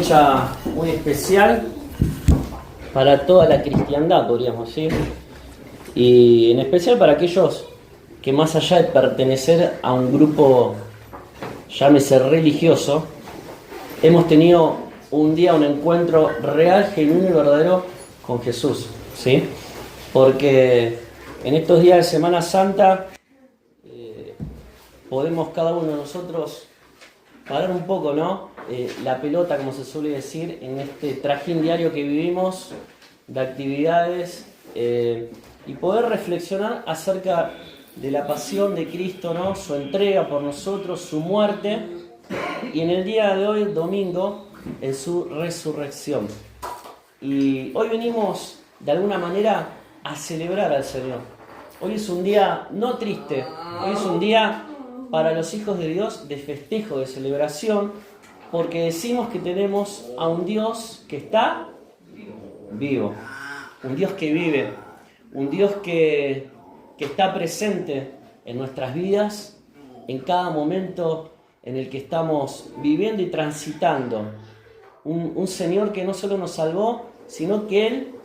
fecha muy especial para toda la cristiandad, podríamos decir, y en especial para aquellos que más allá de pertenecer a un grupo, llámese religioso, hemos tenido un día un encuentro real, genuino y verdadero con Jesús, ¿sí? Porque en estos días de Semana Santa podemos cada uno de nosotros parar un poco, ¿no? La pelota, como se suele decir, en este trajín diario que vivimos de actividades y poder reflexionar acerca de la pasión de Cristo, ¿no? Su entrega por nosotros, su muerte y en el día de hoy, domingo, en su resurrección. Y hoy venimos de alguna manera a celebrar al Señor. Hoy es un día no triste, hoy es un día para los hijos de Dios de festejo, de celebración, porque decimos que tenemos a un Dios que está vivo, un Dios que vive, un Dios que está presente en nuestras vidas, en cada momento en el que estamos viviendo y transitando. Un Señor que no solo nos salvó, sino que Él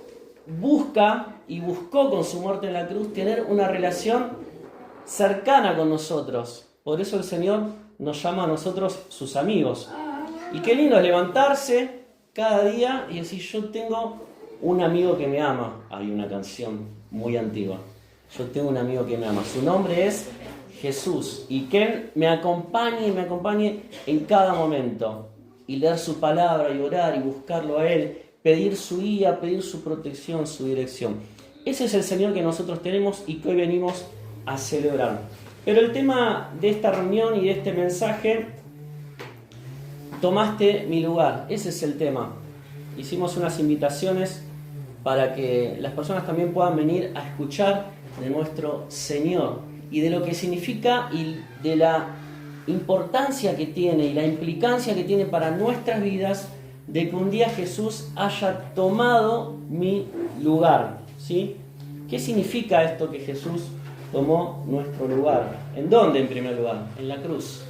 busca y buscó con su muerte en la cruz tener una relación cercana con nosotros. Por eso el Señor nos llama a nosotros sus amigos. Y qué lindo es levantarse cada día y decir, yo tengo un amigo que me ama. Hay una canción muy antigua. Yo tengo un amigo que me ama. Su nombre es Jesús. Y que Él me acompañe en cada momento. Y leer su palabra y orar y buscarlo a Él. Pedir su guía, pedir su protección, su dirección. Ese es el Señor que nosotros tenemos y que hoy venimos a celebrar. Pero el tema de esta reunión y de este mensaje, tomaste mi lugar. Ese es el tema. Hicimos unas invitaciones para que las personas también puedan venir a escuchar de nuestro Señor y de lo que significa y de la importancia que tiene y la implicancia que tiene para nuestras vidas de que un día Jesús haya tomado mi lugar, ¿sí? ¿Qué significa esto que Jesús tomó nuestro lugar? ¿En dónde en primer lugar? En la cruz.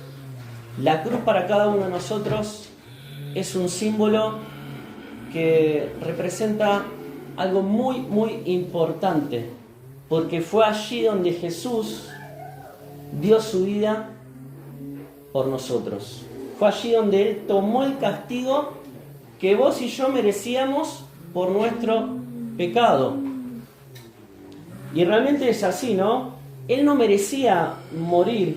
La cruz para cada uno de nosotros es un símbolo que representa algo muy, muy importante, porque fue allí donde Jesús dio su vida por nosotros. Fue allí donde Él tomó el castigo que vos y yo merecíamos por nuestro pecado. Y realmente es así, ¿no? Él no merecía morir,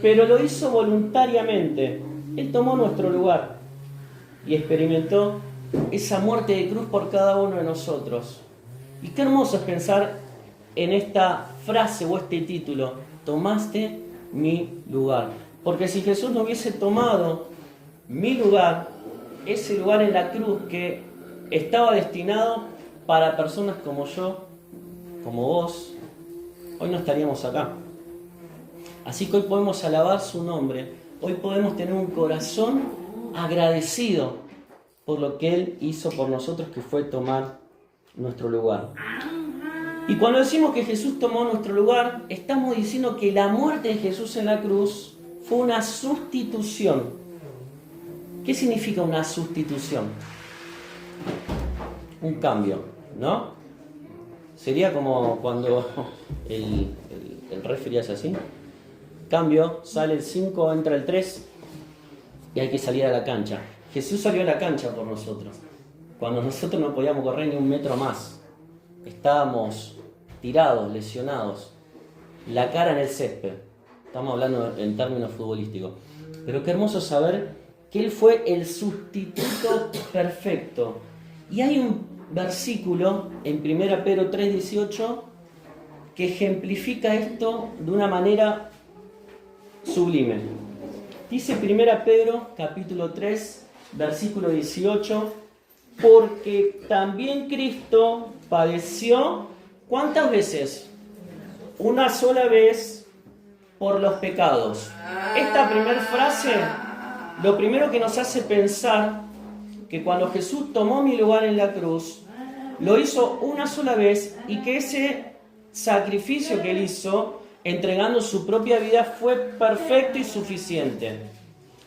pero lo hizo voluntariamente. Él tomó nuestro lugar y experimentó esa muerte de cruz por cada uno de nosotros. Y qué hermoso es pensar en esta frase o este título, tomaste mi lugar. Porque si Jesús no hubiese tomado mi lugar, ese lugar en la cruz que estaba destinado para personas como yo, como vos, hoy no estaríamos acá. Así que hoy podemos alabar su nombre, hoy podemos tener un corazón agradecido por lo que Él hizo por nosotros, que fue tomar nuestro lugar. Y cuando decimos que Jesús tomó nuestro lugar, estamos diciendo que la muerte de Jesús en la cruz fue una sustitución. ¿Qué significa una sustitución? Un cambio, ¿no? Sería como cuando el referee hace así. Cambio, sale el 5, entra el 3 y hay que salir a la cancha. Jesús salió a la cancha por nosotros. Cuando nosotros no podíamos correr ni un metro más. Estábamos tirados, lesionados. La cara en el césped. Estamos hablando en términos futbolísticos. Pero qué hermoso saber que Él fue el sustituto perfecto. Y hay un versículo en 1 Pedro 3:18 que ejemplifica esto de una manera sublime. Dice 1 Pedro capítulo 3, versículo 18, porque también Cristo padeció, ¿cuántas veces? Una sola vez por los pecados. Esta primera frase, lo primero que nos hace pensar que cuando Jesús tomó mi lugar en la cruz, lo hizo una sola vez y que ese sacrificio que Él hizo, entregando su propia vida, fue perfecto y suficiente.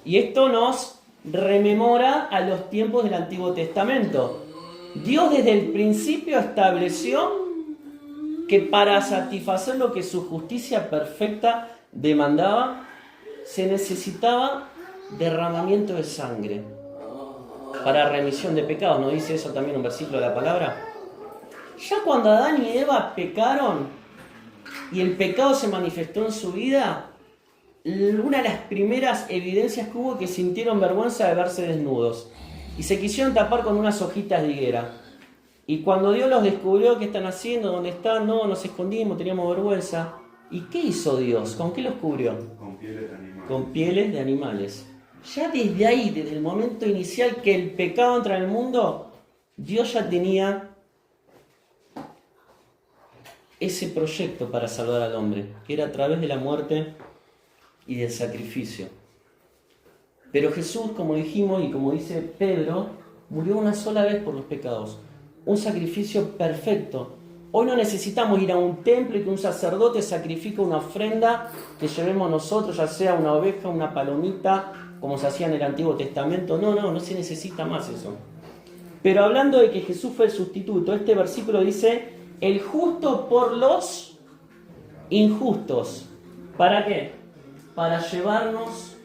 Y esto nos rememora a los tiempos del Antiguo Testamento. Dios desde el principio estableció que para satisfacer lo que su justicia perfecta demandaba, se necesitaba derramamiento de sangre para remisión de pecados. ¿No dice eso también un versículo de la palabra? Ya cuando Adán y Eva pecaron y el pecado se manifestó en su vida, una de las primeras evidencias que hubo es que sintieron vergüenza de verse desnudos y se quisieron tapar con unas hojitas de higuera. Y cuando Dios los descubrió, ¿qué están haciendo? ¿Dónde están? No, nos escondimos, teníamos vergüenza. ¿Y qué hizo Dios? ¿Con qué los cubrió? Con pieles de animales. Con pieles de animales. Ya desde ahí, desde el momento inicial que el pecado entra en el mundo, Dios ya tenía ese proyecto para salvar al hombre, que era a través de la muerte y del sacrificio. Pero Jesús, como dijimos y como dice Pedro, murió una sola vez por los pecados. Un sacrificio perfecto. Hoy no necesitamos ir a un templo y que un sacerdote sacrifique una ofrenda que llevemos nosotros, ya sea una oveja, una palomita, como se hacía en el Antiguo Testamento. No se necesita más eso. Pero hablando de que Jesús fue el sustituto, este versículo dice, el justo por los injustos. ¿Para qué? Para llevarnos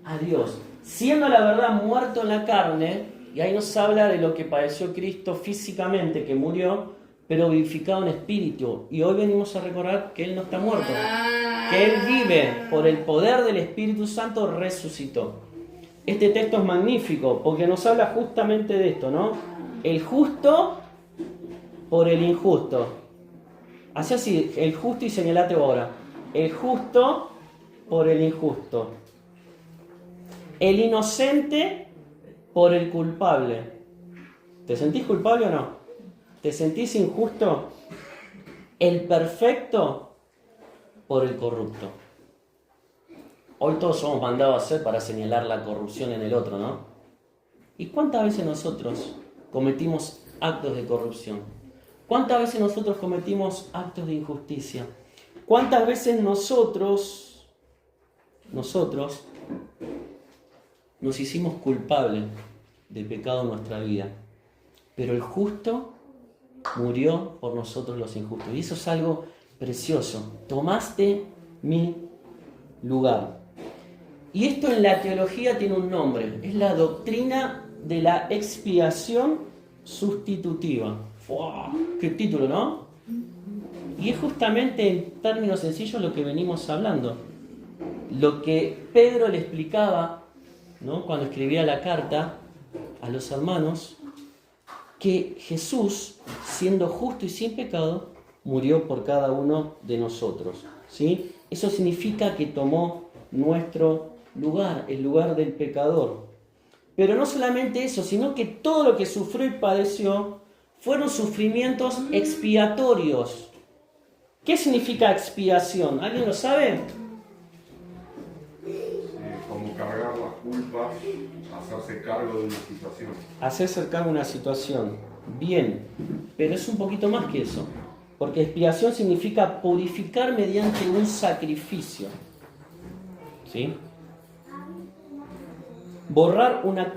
a Dios. Siendo la verdad muerto en la carne, y ahí nos habla de lo que padeció Cristo físicamente, que murió, pero vivificado en espíritu. Y hoy venimos a recordar que Él no está muerto, que Él vive por el poder del Espíritu Santo, resucitó. Este texto es magnífico porque nos habla justamente de esto, ¿no? El justo por el injusto. Haz así, el justo y señalate ahora. El justo por el injusto. El inocente por el culpable. ¿Te sentís culpable o no? ¿Te sentís injusto? El perfecto por el corrupto. Hoy todos somos mandados a hacer para señalar la corrupción en el otro, ¿no? ¿Y cuántas veces nosotros cometimos actos de corrupción? ¿Cuántas veces nosotros cometimos actos de injusticia? ¿Cuántas veces nosotros nos hicimos culpables de pecado en nuestra vida? Pero el justo murió por nosotros los injustos. Y eso es algo precioso. Tomaste mi lugar. Y esto en la teología tiene un nombre. Es la doctrina de la expiación sustitutiva. ¡Fua! ¡Qué título!, ¿no? Y es justamente en términos sencillos lo que venimos hablando. Lo que Pedro le explicaba, ¿no?, cuando escribía la carta a los hermanos, que Jesús, siendo justo y sin pecado, murió por cada uno de nosotros, ¿sí? Eso significa que tomó nuestro lugar, el lugar del pecador. Pero no solamente eso, sino que todo lo que sufrió y padeció fueron sufrimientos expiatorios. ¿Qué significa expiación? ¿Alguien lo sabe? Como cargar las culpas, hacerse cargo de una situación. Hacerse cargo de una situación. Bien, pero es un poquito más que eso. Porque expiación significa purificar mediante un sacrificio. ¿Sí? Borrar una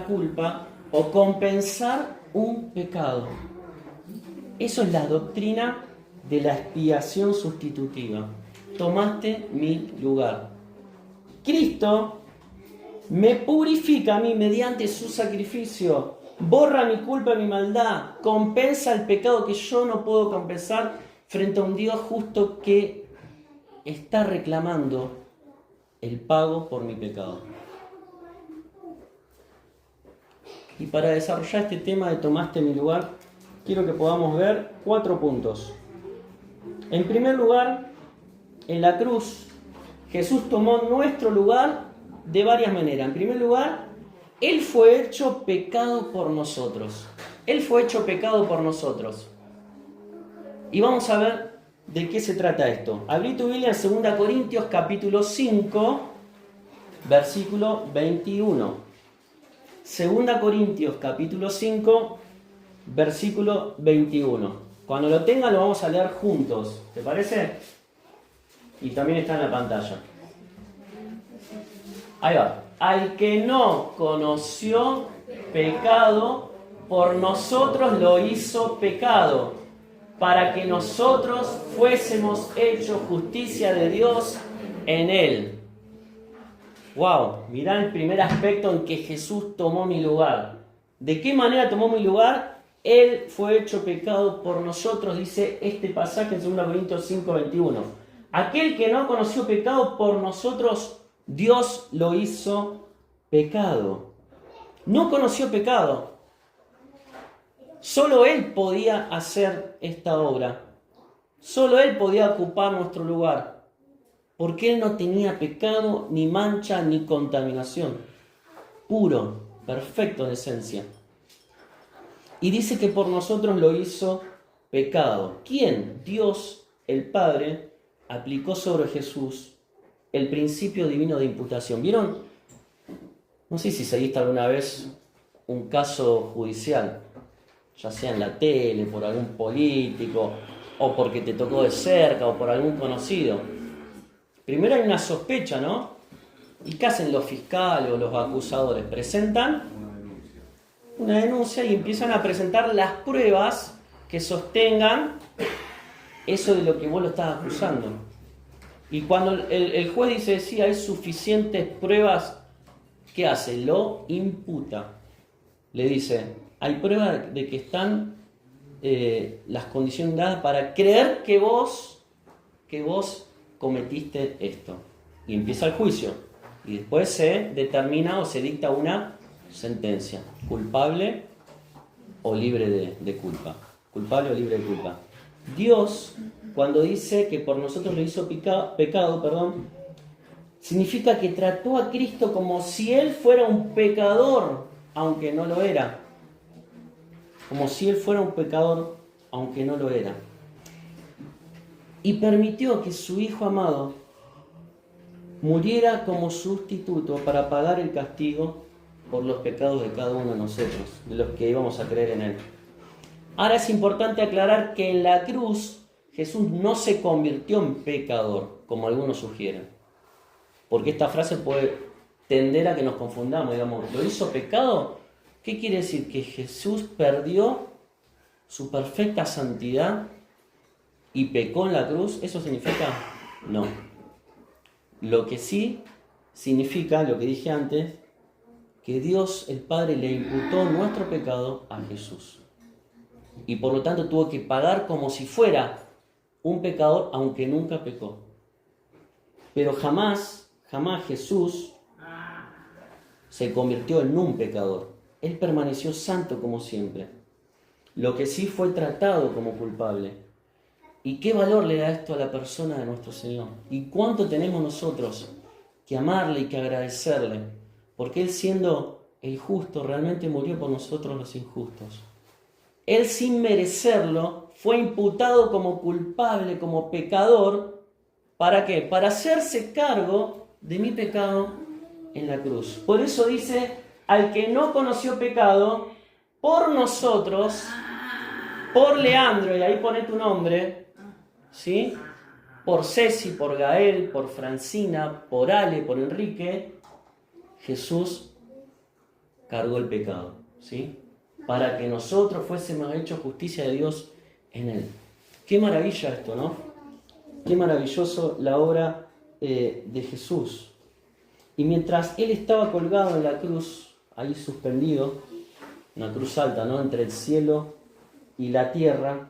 culpa o compensar un pecado. Eso es la doctrina de la expiación sustitutiva. Tomaste mi lugar. Cristo me purifica a mí mediante su sacrificio, borra mi culpa y mi maldad, compensa el pecado que yo no puedo compensar frente a un Dios justo que está reclamando el pago por mi pecado. Y para desarrollar este tema de tomaste mi lugar, quiero que podamos ver 4 puntos. En primer lugar, en la cruz, Jesús tomó nuestro lugar de varias maneras. En primer lugar, Él fue hecho pecado por nosotros. Él fue hecho pecado por nosotros. Y vamos a ver de qué se trata esto. Abrí tu Biblia en 2 Corintios capítulo 5, versículo 21. 2 Corintios capítulo 5, versículo 21. Cuando lo tengan lo vamos a leer juntos. ¿Te parece? Y también está en la pantalla. Ahí va. Al que no conoció pecado, por nosotros lo hizo pecado, para que nosotros fuésemos hechos justicia de Dios en él. Wow, mirá el primer aspecto en que Jesús tomó mi lugar. ¿De qué manera tomó mi lugar? Él fue hecho pecado por nosotros, dice este pasaje en 2 Corintios 5:21. Aquel que no conoció pecado, por nosotros Dios lo hizo pecado. No conoció pecado. Solo Él podía hacer esta obra. Solo Él podía ocupar nuestro lugar. Porque Él no tenía pecado, ni mancha, ni contaminación. Puro, perfecto de esencia. Y dice que por nosotros lo hizo pecado. ¿Quién? Dios, el Padre, aplicó sobre Jesús el principio divino de imputación. ¿Vieron? No sé si seguiste alguna vez un caso judicial, ya sea en la tele, por algún político, o porque te tocó de cerca, o por algún conocido. Primero hay una sospecha, ¿no? ¿Y qué hacen los fiscales o los acusadores? Presentan una denuncia y empiezan a presentar las pruebas que sostengan eso de lo que vos lo estás acusando. Y cuando el juez dice, sí, hay suficientes pruebas, ¿qué hace? Lo imputa. Le dice, hay pruebas de que están las condiciones dadas para creer que vos cometiste esto. Y empieza el juicio. Y después se determina o se dicta una sentencia. Culpable o libre de culpa. Culpable o libre de culpa. Dios, cuando dice que por nosotros le hizo pecado, significa que trató a Cristo como si Él fuera un pecador, aunque no lo era. Como si Él fuera un pecador, aunque no lo era. Y permitió que su Hijo amado muriera como sustituto para pagar el castigo por los pecados de cada uno de nosotros, de los que íbamos a creer en Él. Ahora es importante aclarar que en la cruz Jesús no se convirtió en pecador, como algunos sugieren. Porque esta frase puede tender a que nos confundamos, digamos, ¿lo hizo pecado? ¿Qué quiere decir? ¿Que Jesús perdió su perfecta santidad y pecó en la cruz? ¿Eso significa? No. Lo que sí significa, lo que dije antes, que Dios, el Padre, le imputó nuestro pecado a Jesús. Y por lo tanto tuvo que pagar como si fuera un pecador, aunque nunca pecó. Pero jamás Jesús se convirtió en un pecador. Él permaneció santo como siempre. Lo que sí fue tratado como culpable. ¿Y qué valor le da esto a la persona de nuestro Señor? ¿Y cuánto tenemos nosotros que amarle y que agradecerle? Porque Él, siendo el justo, realmente murió por nosotros los injustos. Él, sin merecerlo, fue imputado como culpable, como pecador. ¿Para qué? Para hacerse cargo de mi pecado en la cruz. Por eso dice, al que no conoció pecado, por nosotros, por Leandro, y ahí pone tu nombre, ¿sí? Por Ceci, por Gael, por Francina, por Ale, por Enrique, Jesús cargó el pecado, ¿sí? Para que nosotros fuésemos hechos justicia de Dios en Él. Qué maravilla esto, ¿no? Qué maravilloso la obra de Jesús. Y mientras Él estaba colgado en la cruz, ahí suspendido, una cruz alta, ¿no? Entre el cielo y la tierra,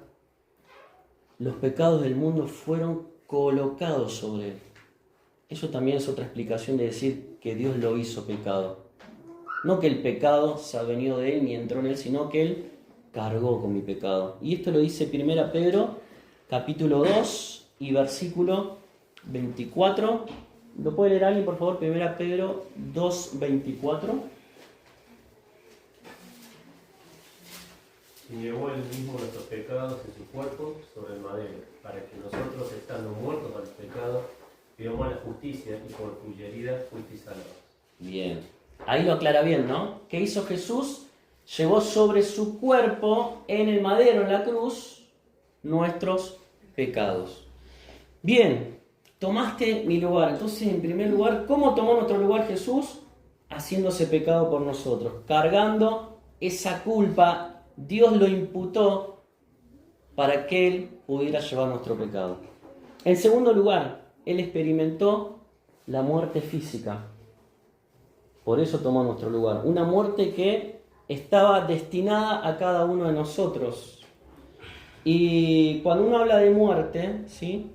los pecados del mundo fueron colocados sobre Él. Eso también es otra explicación de decir que Dios lo hizo pecado. No que el pecado se ha venido de Él ni entró en Él, sino que Él cargó con mi pecado. Y esto lo dice 1 Pedro, capítulo 2 y versículo 24. ¿Lo puede leer alguien, por favor? 1 Pedro 2, 24. Y llevó Él mismo nuestros pecados en su cuerpo sobre el madero, para que nosotros, estando muertos al pecado, vivamos la justicia y por cuya herida fuisteis salvados. Bien. Ahí lo aclara bien, ¿no? ¿Qué hizo Jesús? Llevó sobre su cuerpo, en el madero, en la cruz, nuestros pecados. Bien, tomaste mi lugar. Entonces, en primer lugar, ¿cómo tomó nuestro lugar Jesús? Haciéndose pecado por nosotros, cargando esa culpa. Dios lo imputó para que Él pudiera llevar nuestro pecado. En segundo lugar, Él experimentó la muerte física. Por eso tomó nuestro lugar. Una muerte que estaba destinada a cada uno de nosotros. Y cuando uno habla de muerte, ¿sí?,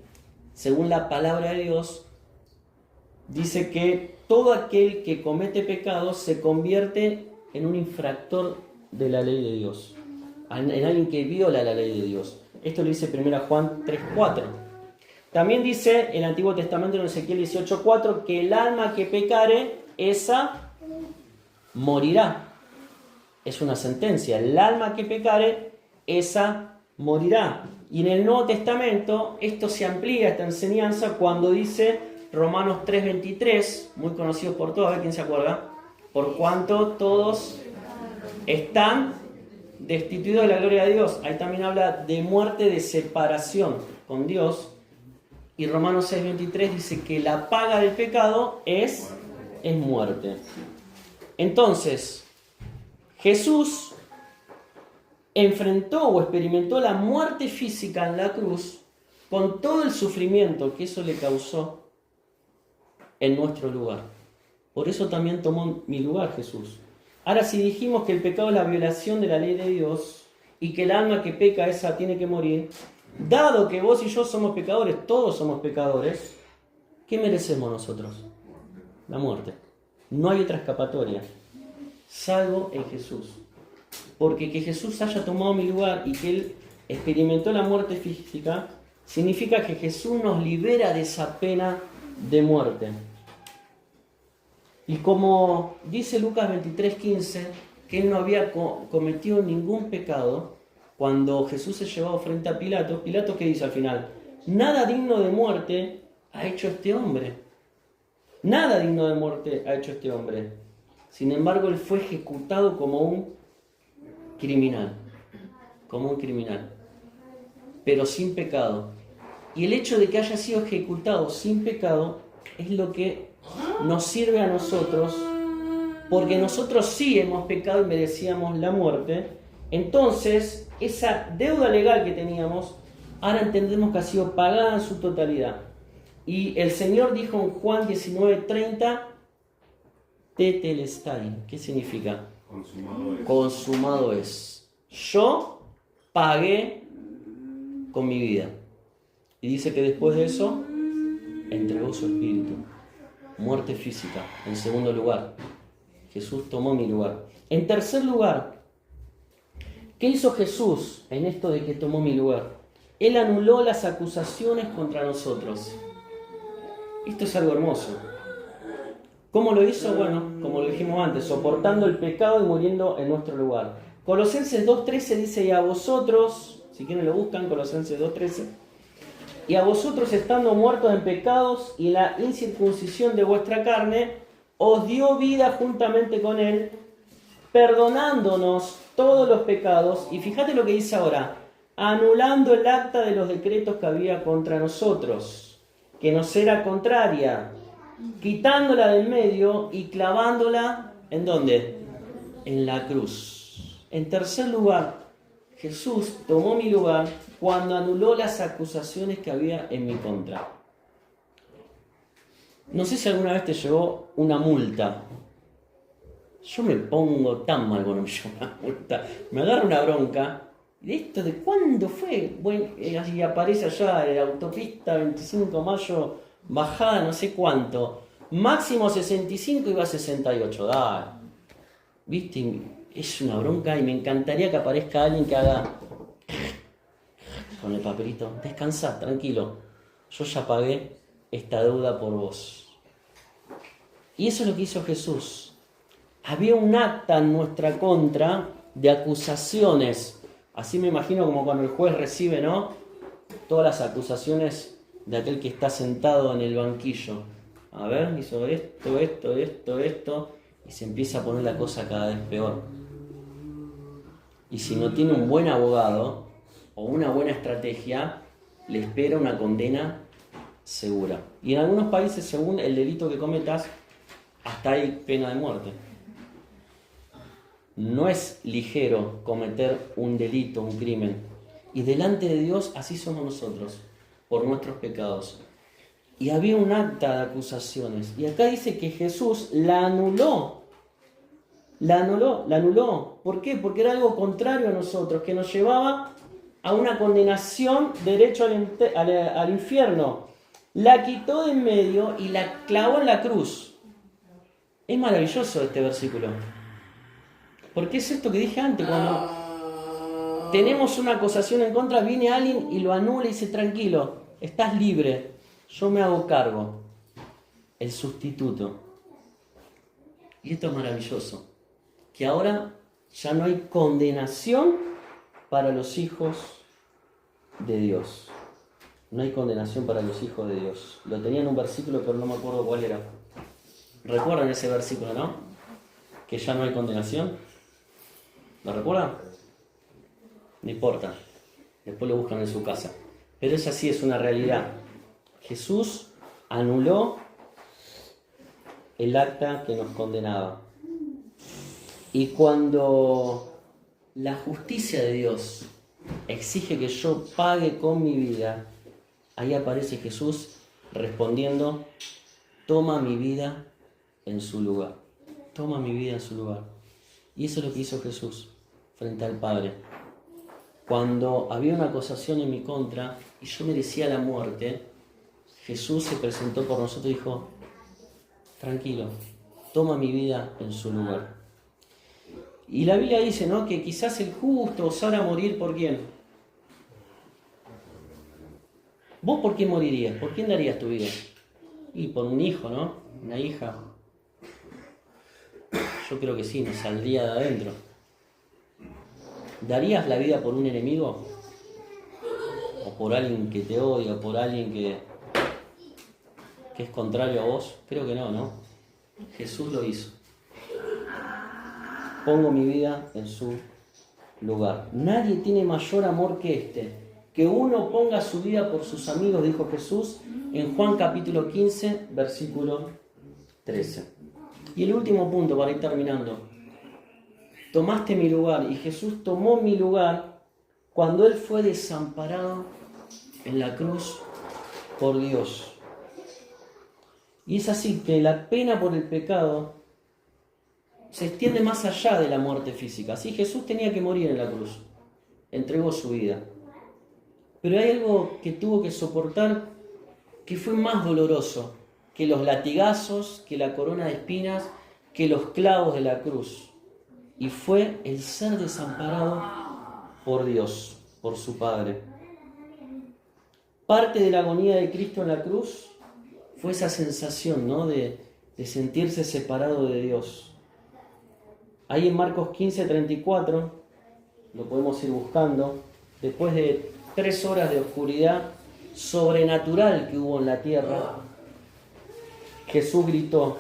según la palabra de Dios, dice que todo aquel que comete pecado se convierte en un infractor de la ley de Dios, en alguien que viola la ley de Dios. Esto lo dice 1 Juan 3:4. También dice el Antiguo Testamento en Ezequiel 18:4 que el alma que pecare, esa morirá. Es una sentencia. El alma que pecare, esa morirá. Y en el Nuevo Testamento esto se amplía, esta enseñanza, cuando dice Romanos 3:23, muy conocido por todos, a ver quién se acuerda. Por cuanto todos están destituidos de la gloria de Dios. Ahí también habla de muerte, de separación con Dios. Y Romanos 6:23 dice que la paga del pecado es muerte. Entonces, Jesús enfrentó o experimentó la muerte física en la cruz con todo el sufrimiento que eso le causó en nuestro lugar. Por eso también tomó mi lugar Jesús. Ahora, si dijimos que el pecado es la violación de la ley de Dios y que el alma que peca, esa tiene que morir, dado que vos y yo somos pecadores, todos somos pecadores, ¿qué merecemos nosotros? La muerte. No hay otra escapatoria, salvo en Jesús. Porque que Jesús haya tomado mi lugar y que Él experimentó la muerte física, significa que Jesús nos libera de esa pena de muerte. Y como dice Lucas 23:15, que Él no había cometido ningún pecado, cuando Jesús es llevado frente a Pilato, Pilato, ¿qué dice al final? Nada digno de muerte ha hecho este hombre. Nada digno de muerte ha hecho este hombre. Sin embargo, Él fue ejecutado como un criminal. Como un criminal. Pero sin pecado. Y el hecho de que haya sido ejecutado sin pecado es lo que nos sirve a nosotros, porque nosotros sí hemos pecado y merecíamos la muerte. Entonces, esa deuda legal que teníamos, ahora entendemos que ha sido pagada en su totalidad. Y el Señor dijo en Juan 19:30, tetelestai. ¿Qué significa? Consumado es. Consumado es. Yo pagué con mi vida. Y dice que después de eso, entregó su espíritu. Muerte física. En segundo lugar, Jesús tomó mi lugar. En tercer lugar, ¿qué hizo Jesús en esto de que tomó mi lugar? Él anuló las acusaciones contra nosotros. Esto es algo hermoso. ¿Cómo lo hizo? Bueno, como lo dijimos antes, soportando el pecado y muriendo en nuestro lugar. Colosenses 2:13 dice, y a vosotros, si quieren lo buscan, Colosenses 2:13, y a vosotros estando muertos en pecados y en la incircuncisión de vuestra carne, os dio vida juntamente con Él, perdonándonos todos los pecados. Y fíjate lo que dice ahora, anulando el acta de los decretos que había contra nosotros, que nos era contraria, quitándola del medio y clavándola, ¿en dónde? En la cruz. En tercer lugar, Jesús tomó mi lugar cuando anuló las acusaciones que había en mi contra. No sé si alguna vez te llegó una multa. Yo me pongo tan mal cuando me llega una multa. Me agarra una bronca. ¿De esto de cuándo fue? Bueno, y aparece allá en la autopista 25 de mayo, bajada no sé cuánto. Máximo 65 y va a 68. Dale. ¿Viste? Es una bronca y me encantaría que aparezca alguien que haga con el papelito. Descansá, tranquilo. Yo ya pagué esta deuda por vos. Y eso es lo que hizo Jesús. Había un acta en nuestra contra de acusaciones. Así me imagino como cuando el juez recibe, ¿no?, todas las acusaciones de aquel que está sentado en el banquillo. A ver, hizo esto, y se empieza a poner la cosa cada vez peor. Y si no tiene un buen abogado o una buena estrategia, le espera una condena segura. Y en algunos países, según el delito que cometas, hasta hay pena de muerte. No es ligero cometer un delito, un crimen. Y delante de Dios así somos nosotros, por nuestros pecados. Y había un acta de acusaciones. Y acá dice que Jesús la anuló. La anuló. ¿Por qué? Porque era algo contrario a nosotros, que nos llevaba a una condenación derecho al infierno. La quitó de en medio y la clavó en la cruz. Es maravilloso este versículo. Porque es esto que dije antes, cuando tenemos una acusación en contra, viene alguien y lo anula y dice, tranquilo, estás libre, yo me hago cargo. El sustituto. Y esto es maravilloso, que ahora ya no hay condenación para los hijos de Dios. No hay condenación para los hijos de Dios. Lo tenía en un versículo, pero no me acuerdo cuál era. ¿Recuerdan ese versículo, no? Que ya no hay condenación. ¿Lo recuerdan? No importa. Después lo buscan en su casa. Pero esa sí es una realidad. Jesús anuló el acta que nos condenaba. Y cuando la justicia de Dios exige que yo pague con mi vida, ahí aparece Jesús respondiendo, toma mi vida en su lugar. Toma mi vida en su lugar. Y eso es lo que hizo Jesús frente al Padre. Cuando había una acusación en mi contra y yo merecía la muerte, Jesús se presentó por nosotros y dijo, tranquilo, toma mi vida en su lugar. Y la Biblia dice, ¿no?, que quizás el justo osara morir ¿por quién? ¿Vos por quién morirías? ¿Por quién darías tu vida? Y por un hijo, ¿no? Una hija. Yo creo que sí, me saldría de adentro. ¿Darías la vida por un enemigo? ¿O por alguien que te odia? ¿O por alguien que es contrario a vos? Creo que no, ¿no? Jesús lo hizo. Pongo mi vida en su lugar. Nadie tiene mayor amor que este, que uno ponga su vida por sus amigos, dijo Jesús en Juan capítulo 15, versículo 13. Y el último punto para ir terminando. Tomaste mi lugar, y Jesús tomó mi lugar cuando Él fue desamparado en la cruz por Dios. Y es así que la pena por el pecado se extiende más allá de la muerte física. Así Jesús tenía que morir en la cruz. Entregó su vida. Pero hay algo que tuvo que soportar que fue más doloroso que los latigazos, que la corona de espinas, que los clavos de la cruz. Y fue el ser desamparado por Dios, por su Padre. Parte de la agonía de Cristo en la cruz fue esa sensación, ¿no?, de sentirse separado de Dios. Ahí en Marcos 15:34, lo podemos ir buscando, después de 3 horas de oscuridad sobrenatural que hubo en la tierra, Jesús gritó,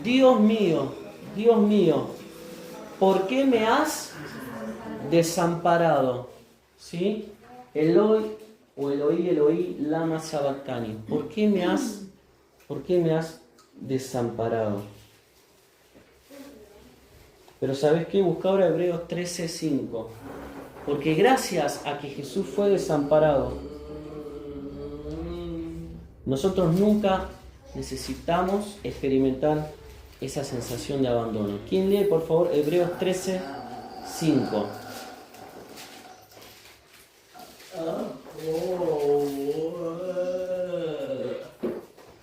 Dios mío, ¿por qué me has desamparado? ¿Sí? Eloi, lama sabactani. ¿Por qué me has desamparado? Pero ¿sabes qué? Busca ahora Hebreos 13:5. Porque gracias a que Jesús fue desamparado, nosotros nunca necesitamos experimentar esa sensación de abandono. ¿Quién lee, por favor, Hebreos 13:5?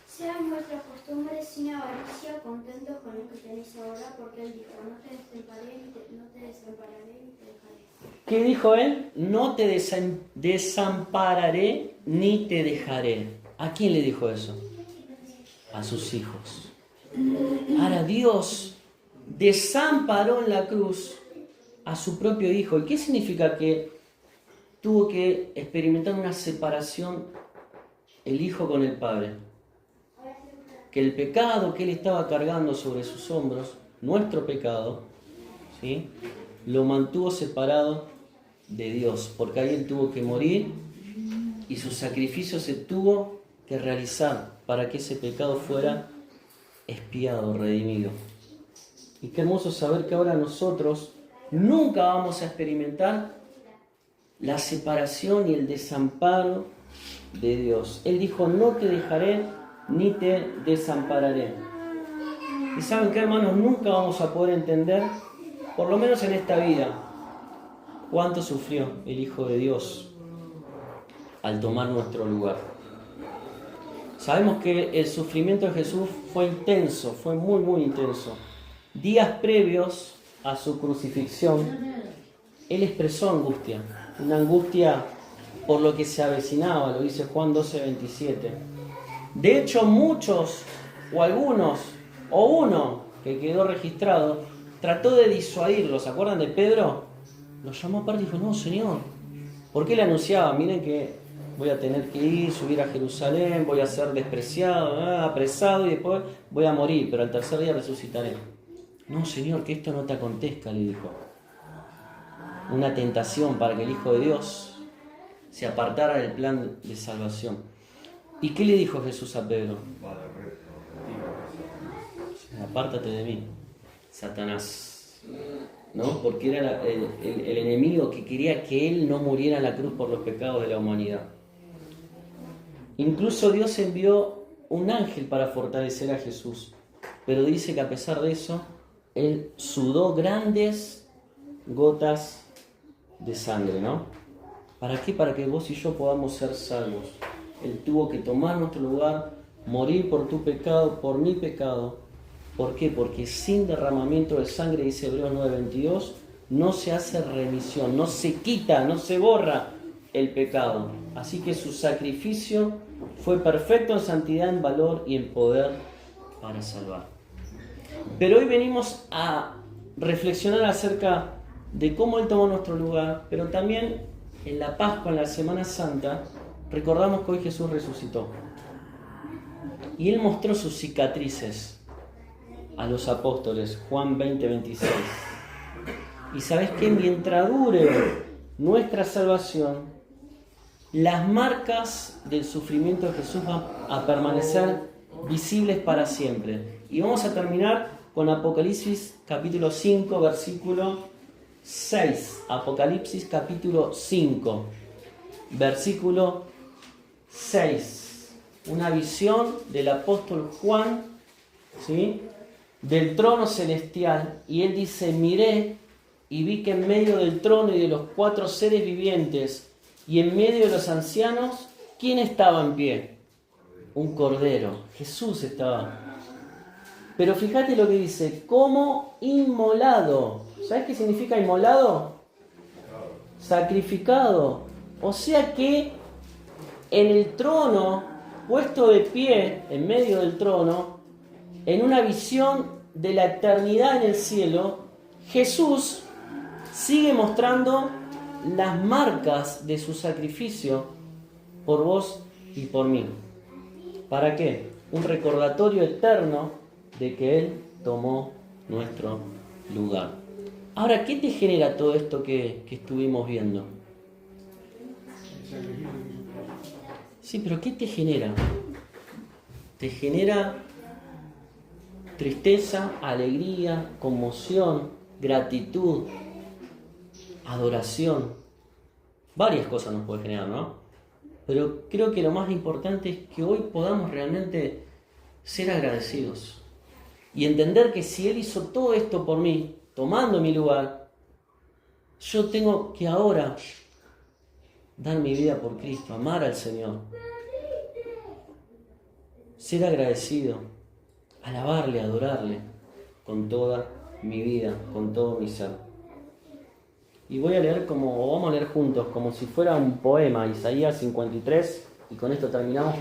Sean vuestras costumbres sin avaricia, contentos con lo que tenéis ahora, porque Él dijo, no te desampararé ni te dejaré. ¿Qué dijo Él? No te desampararé ni te dejaré. ¿A quién le dijo eso? A sus hijos. Ahora Dios desamparó en la cruz a su propio hijo. ¿Y qué significa que tuvo que experimentar una separación el hijo con el padre? Que el pecado que él estaba cargando sobre sus hombros, nuestro pecado, ¿sí?, lo mantuvo separado de Dios, porque ahí él tuvo que morir y su sacrificio se tuvo que realizar para que ese pecado fuera expiado, redimido. Y qué hermoso saber que ahora nosotros nunca vamos a experimentar la separación y el desamparo de Dios. Él dijo, no te dejaré ni te desampararé. Y saben que, hermanos, nunca vamos a poder entender, por lo menos en esta vida, cuánto sufrió el Hijo de Dios al tomar nuestro lugar. Sabemos que el sufrimiento de Jesús fue intenso, fue muy, muy intenso. Días previos a su crucifixión, Él expresó angustia, una angustia por lo que se avecinaba, lo dice Juan 12:27. De hecho, muchos, o algunos, o uno que quedó registrado, trató de disuadirlo. ¿Se acuerdan de Pedro? Lo llamó aparte y dijo, no, Señor. ¿Por qué le anunciaba? Miren que voy a tener que ir, subir a Jerusalén, voy a ser despreciado, apresado y después voy a morir, pero al tercer día resucitaré. No, Señor, que esto no te acontezca, le dijo. Una tentación para que el Hijo de Dios se apartara del plan de salvación. ¿Y qué le dijo Jesús a Pedro? Apártate de mí, Satanás. ¿No? Porque era el enemigo que quería que él no muriera en la cruz por los pecados de la humanidad. Incluso Dios envió un ángel para fortalecer a Jesús, pero dice que a pesar de eso, él sudó grandes gotas de sangre, ¿no? ¿Para qué? Para que vos y yo podamos ser salvos. Él tuvo que tomar nuestro lugar, morir por tu pecado, por mi pecado. ¿Por qué? Porque sin derramamiento de sangre, dice Hebreos 9:22, no se hace remisión, no se quita, no se borra el pecado. Así que su sacrificio fue perfecto en santidad, en valor y en poder para salvar. Pero hoy venimos a reflexionar acerca de cómo Él tomó nuestro lugar, pero también en la Pascua, en la Semana Santa, recordamos que hoy Jesús resucitó. Y Él mostró sus cicatrices a los apóstoles, Juan 20:26. Y sabes que mientras dure nuestra salvación, las marcas del sufrimiento de Jesús van a permanecer visibles para siempre. Y vamos a terminar con Apocalipsis capítulo 5, versículo 6. Apocalipsis capítulo 5, versículo 6. Una visión del apóstol Juan, ¿sí?, del trono celestial, y él dice, miré y vi que en medio del trono y de los 4 seres vivientes y en medio de los ancianos, ¿quién estaba en pie? Un cordero, Jesús estaba. Pero fíjate lo que dice, como inmolado. ¿Sabes qué significa inmolado? Sacrificado. O sea que en el trono, puesto de pie en medio del trono, en una visión de la eternidad en el cielo, Jesús sigue mostrando las marcas de su sacrificio por vos y por mí. ¿Para qué? Un recordatorio eterno de que Él tomó nuestro lugar. Ahora, ¿qué te genera todo esto que estuvimos viendo? Sí, pero ¿qué te genera? Te genera tristeza, alegría, conmoción, gratitud, adoración. Varias cosas nos puede generar, ¿no? Pero creo que lo más importante es que hoy podamos realmente ser agradecidos y entender que si Él hizo todo esto por mí, tomando mi lugar, yo tengo que ahora dar mi vida por Cristo, amar al Señor, ser agradecido, alabarle, adorarle con toda mi vida, con todo mi ser. Y voy a leer vamos a leer juntos, como si fuera un poema, Isaías 53, y con esto terminamos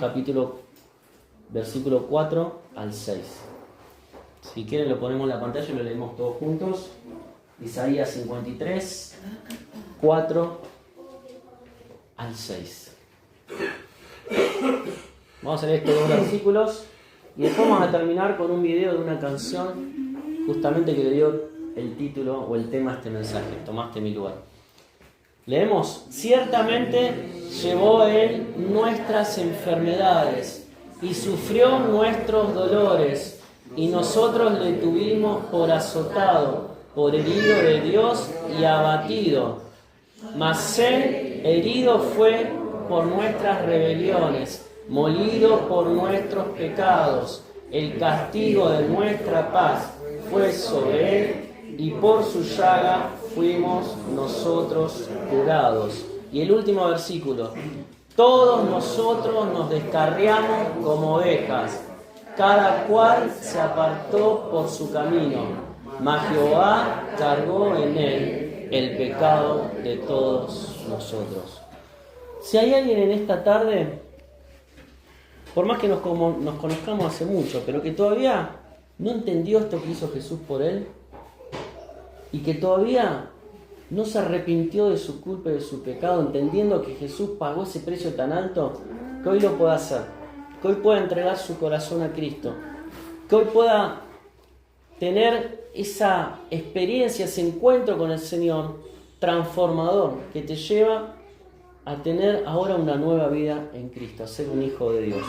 versículo 4 al 6. Si quieren lo ponemos en la pantalla y lo leemos todos juntos. Isaías 53, 4 al 6. Vamos a leer estos 2 versículos. Y después vamos a terminar con un video de una canción justamente que le dio el título o el tema a este mensaje, Tomaste mi lugar. Leemos, ciertamente llevó Él nuestras enfermedades y sufrió nuestros dolores, y nosotros le tuvimos por azotado, por herido de Dios y abatido. Mas Él herido fue por nuestras rebeliones, molido por nuestros pecados. El castigo de nuestra paz fue sobre Él, y por su llaga fuimos nosotros curados. Y el último versículo. Todos nosotros nos descarriamos como ovejas, cada cual se apartó por su camino, mas Jehová cargó en él el pecado de todos nosotros. Si hay alguien en esta tarde, por más que nos conozcamos hace mucho, pero que todavía no entendió esto que hizo Jesús por él, y que todavía no se arrepintió de su culpa y de su pecado, entendiendo que Jesús pagó ese precio tan alto, que hoy lo pueda hacer, que hoy pueda entregar su corazón a Cristo, que hoy pueda tener esa experiencia, ese encuentro con el Señor transformador, que te lleva a tener ahora una nueva vida en Cristo, a ser un hijo de Dios.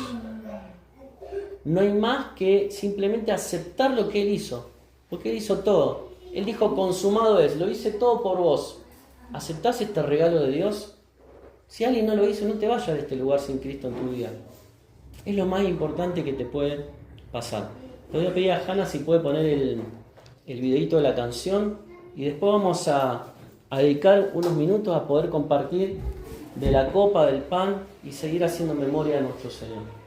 No hay más que simplemente aceptar lo que Él hizo, porque Él hizo todo. Él dijo, consumado es, lo hice todo por vos. ¿Aceptás este regalo de Dios? Si alguien no lo hizo, no te vayas de este lugar sin Cristo en tu vida. Es lo más importante que te puede pasar. Le voy a pedir a Hanna si puede poner el videito de la canción, y después vamos a dedicar unos minutos a poder compartir de la copa, del pan, y seguir haciendo memoria de nuestro Señor.